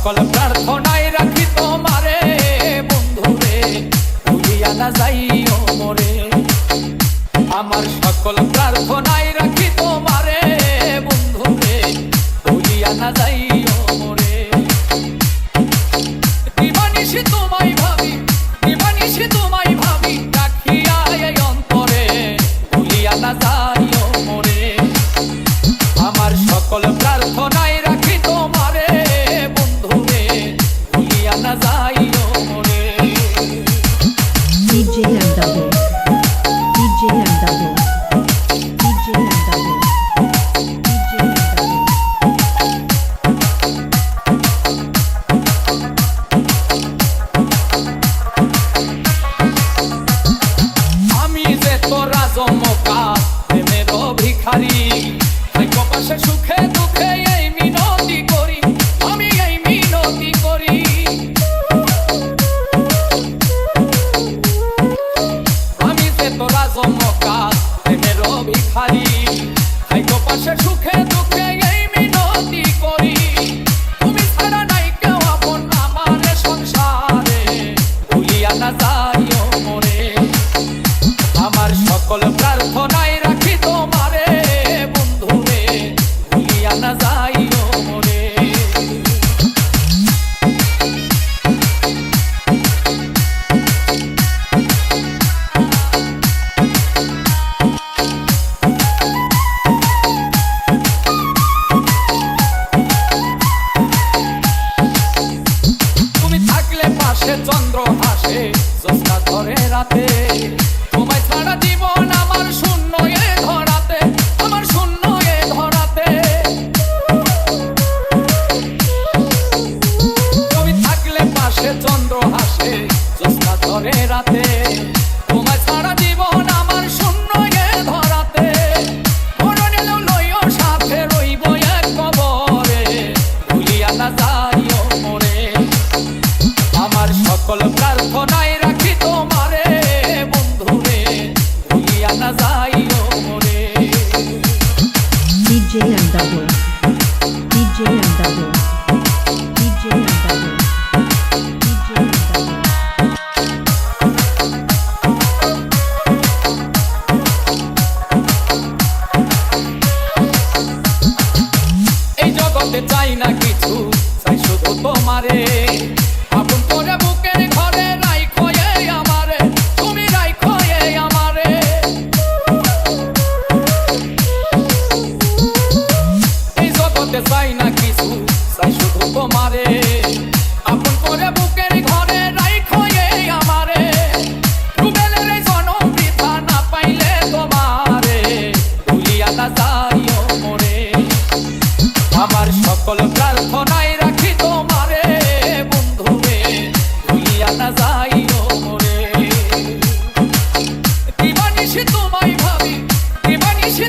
সকল প্রার্থনায় রাখি তোমারে বন্ধুরে, ভুলিয়া না যাইও মোরে। আমার সকল প্রার্থনায় রাখি তোমারে বন্ধুরে, ভুলিয়া না যাইও মোরে। দিবানিশি তোমায় ভাবি, দিবানিশি তোমায় ভাবি, রাখিয়া এই অন্তরে, ভুলিয়া না যাইও মোরে। আমার সকল প্রার্থনায় রাখি তোমারে বন্ধুরে, ভুলিয়া না যাইও মোরে। DJ Andabo, DJ Andabo, DJ Andabo, DJ Andabo. আমি যে তোরা জমকা প্রেমের ভিখারি, পাশে সুখে দুঃখে এই মিনতি করি, আমি এই মিনতি করি। আমি যে তোরা জমকা প্রেমের ভিখারি, পাশে সুখে দুঃখে এই মিনতি করি। তুমি ছাড়া নাই কেউ আপন আমার সংসারে, ভুলিয়া না যাইও মোরে। আমার সকল প্রার্থনায় রাখি তোমারে বন্ধুরে, ভুলিয়া না যাইও মোরে। তুমি থাকলে পাশে চন্দ্র হাসে, জ্যোৎস্না ধরে রাতে, তোমায় ছাড়া জীবন আমার শূন্য এ ধরাতে, আমার শূন্য এ ধরাতে। তুমি থাকলে পাশে চন্দ্র হাসে, জ্যোৎস্না ধরে রাতে, তোমায় ছাড়া জীবন আমার শূন্য এ ধরাতে। মরণ এলেও লইও সাথে রইব এক কবরে, ভুলিয়া না যাইও মোরে। আমার সকল প্রার্থনায় রাখি তোমারে বন্ধুরে, ভুলিয়া না যাইও মোরে। DJ Andabo, DJ Andabo, DJ Andabo, DJ Andabo. এই জগতে চাই না কিছু, চাই শুধু তোমারে। আপন করে বুকের ঘরে রাইখো এই আমারে, তুমি রাইখো এই আমারে। এই জগতে চাই না কিছু, চাই শুধু তোমারে। আপন করে বুকের ঘরে রাইখো এই আমারে। রুবেলের এই জনম বৃথা না পাইলে তোমারে, ভুলিয়া না যাইও মোরে। আমার সকল প্রার্থনায় রাখি তোমারে বন্ধুরে, ভুলিয়া না যাইও মোরে। দিবানিশি তোমায় ভাবি, দিবানিশি